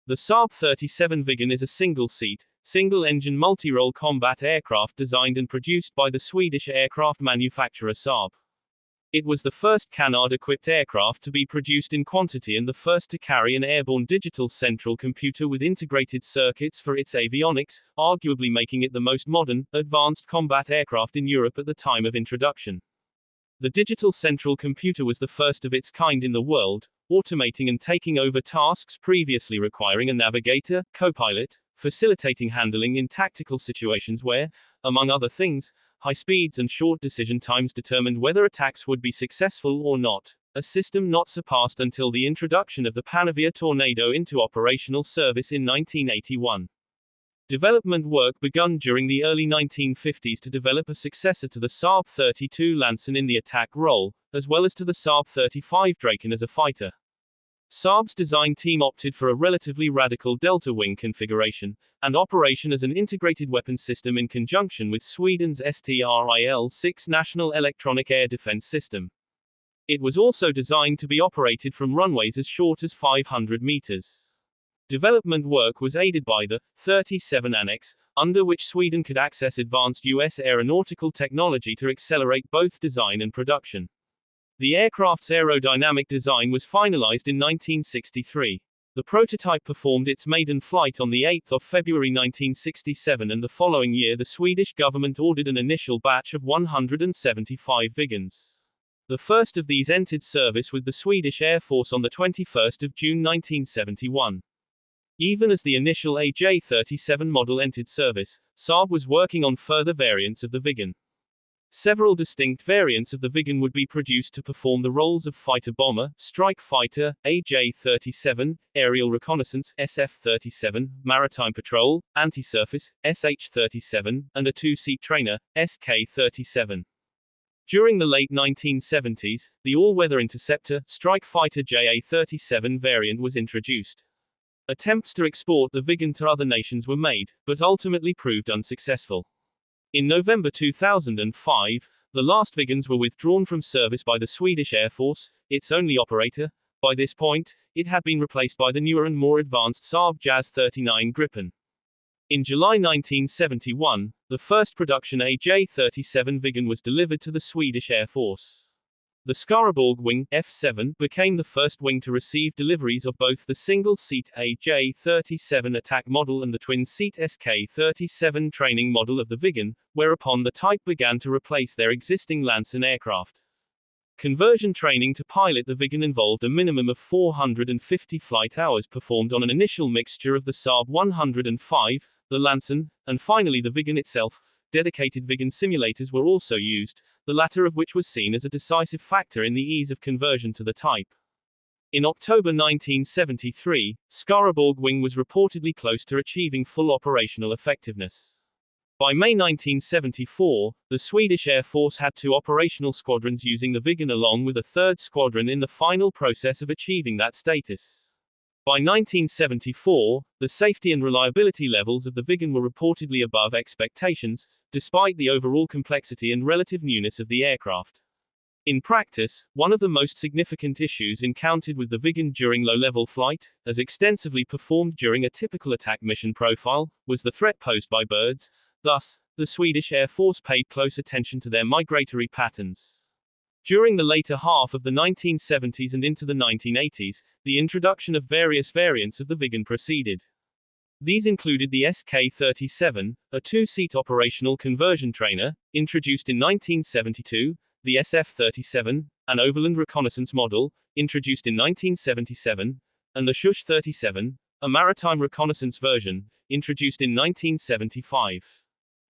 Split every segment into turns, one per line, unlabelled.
The Saab 37 Viggen is a single-seat, single-engine multi-role combat aircraft designed and produced by the Swedish aircraft manufacturer Saab. It was the first Canard-equipped aircraft to be produced in quantity and the first to carry an airborne digital central computer with integrated circuits for its avionics, arguably making it the most modern, advanced combat aircraft in Europe at the time of introduction. The digital central computer was the first of its kind in the world, automating and taking over tasks previously requiring a navigator, co-pilot, facilitating handling in tactical situations where, among other things, high speeds and short decision times determined whether attacks would be successful or not, a system not surpassed until the introduction of the Panavia Tornado into operational service in 1981. Development work begun during the early 1950s to develop a successor to the Saab 32 Lansen in the attack role, as well as to the Saab 35 Draken as a fighter. Saab's design team opted for a relatively radical delta wing configuration, and operation as an integrated weapon system in conjunction with Sweden's STRIL-6 National Electronic Air Defense System. It was also designed to be operated from runways as short as 500 meters. Development work was aided by the 37 Annex, under which Sweden could access advanced U.S. aeronautical technology to accelerate both design and production. The aircraft's aerodynamic design was finalized in 1963. The prototype performed its maiden flight on the 8th of February 1967, and the following year the Swedish government ordered an initial batch of 175 Viggens. The first of these entered service with the Swedish Air Force on the 21st of June 1971. Even as the initial AJ-37 model entered service, Saab was working on further variants of the Viggen. Several distinct variants of the Viggen would be produced to perform the roles of fighter-bomber, strike fighter, AJ-37, aerial reconnaissance, SF-37, maritime patrol, anti-surface, SH-37, and a two-seat trainer, SK-37. During the late 1970s, the all-weather interceptor, strike fighter JA-37 variant was introduced. Attempts to export the Viggen to other nations were made, but ultimately proved unsuccessful. In November 2005, the last Viggens were withdrawn from service by the Swedish Air Force, its only operator. By this point, it had been replaced by the newer and more advanced Saab JAS 39 Gripen. In July 1971, the first production AJ-37 Viggen was delivered to the Swedish Air Force. The Skaraborg wing, F7, became the first wing to receive deliveries of both the single-seat AJ-37 attack model and the twin-seat SK-37 training model of the Viggen, whereupon the type began to replace their existing Lansen aircraft. Conversion training to pilot the Viggen involved a minimum of 450 flight hours performed on an initial mixture of the Saab 105, the Lansen, and finally the Viggen itself. Dedicated Viggen simulators were also used, the latter of which was seen as a decisive factor in the ease of conversion to the type. In October 1973, Skaraborg wing was reportedly close to achieving full operational effectiveness. By May 1974, the Swedish Air Force had 2 operational squadrons using the Viggen along with a third squadron in the final process of achieving that status. By 1974, the safety and reliability levels of the Viggen were reportedly above expectations, despite the overall complexity and relative newness of the aircraft. In practice, one of the most significant issues encountered with the Viggen during low-level flight, as extensively performed during a typical attack mission profile, was the threat posed by birds. Thus, the Swedish Air Force paid close attention to their migratory patterns. During the later half of the 1970s and into the 1980s, the introduction of various variants of the Viggen proceeded. These included the SK-37, a two-seat operational conversion trainer, introduced in 1972, the SF-37, an overland reconnaissance model, introduced in 1977, and the Shush-37, a maritime reconnaissance version, introduced in 1975.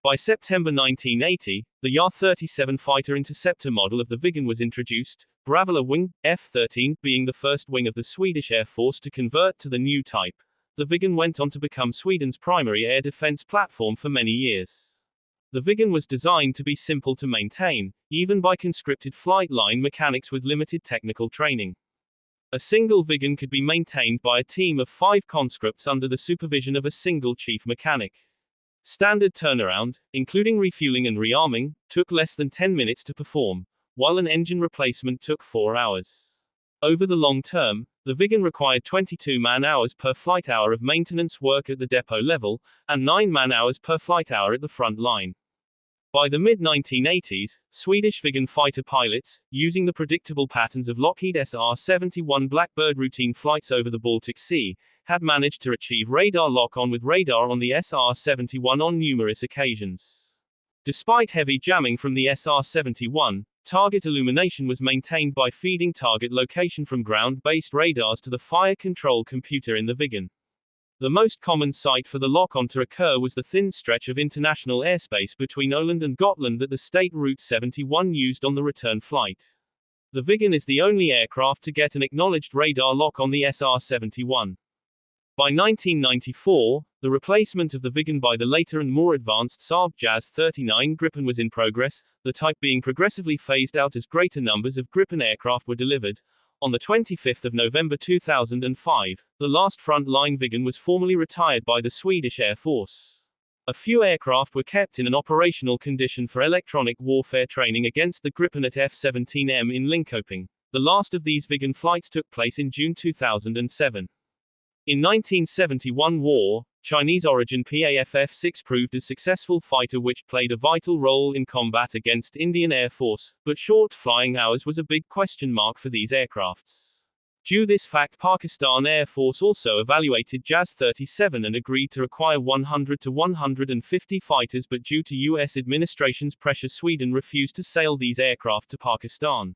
By September 1980, the YA-37 fighter interceptor model of the Viggen was introduced, Bravilla wing, F-13, being the first wing of the Swedish Air Force to convert to the new type. The Viggen went on to become Sweden's primary air defense platform for many years. The Viggen was designed to be simple to maintain, even by conscripted flight line mechanics with limited technical training. A single Viggen could be maintained by a team of 5 conscripts under the supervision of a single chief mechanic. Standard turnaround, including refueling and rearming, took less than 10 minutes to perform, while an engine replacement took 4 hours. Over the long term, the Viggen required 22 man-hours per flight hour of maintenance work at the depot level, and 9 man-hours per flight hour at the front line. By the mid-1980s, Swedish Viggen fighter pilots, using the predictable patterns of Lockheed SR-71 Blackbird routine flights over the Baltic Sea, had managed to achieve radar lock-on with radar on the SR-71 on numerous occasions. Despite heavy jamming from the SR-71, target illumination was maintained by feeding target location from ground-based radars to the fire control computer in the Viggen. The most common site for the lock-on to occur was the thin stretch of international airspace between Öland and Gotland that the State Route 71 used on the return flight. The Viggen is the only aircraft to get an acknowledged radar lock on the SR-71. By 1994, the replacement of the Viggen by the later and more advanced Saab JAS 39 Gripen was in progress, the type being progressively phased out as greater numbers of Gripen aircraft were delivered. On the 25th of November 2005, the last Frontline Viggen was formally retired by the Swedish Air Force. A few aircraft were kept in an operational condition for electronic warfare training against the Gripen at F-17M in Linköping. The last of these Viggen flights took place in June 2007. In 1971 war, Chinese-origin PAF-F6 proved a successful fighter which played a vital role in combat against Indian Air Force, but short flying hours was a big question mark for these aircrafts. Due this fact, Pakistan Air Force also evaluated JAS 37 and agreed to require 100 to 150 fighters, but due to US administration's pressure, Sweden refused to sell these aircraft to Pakistan.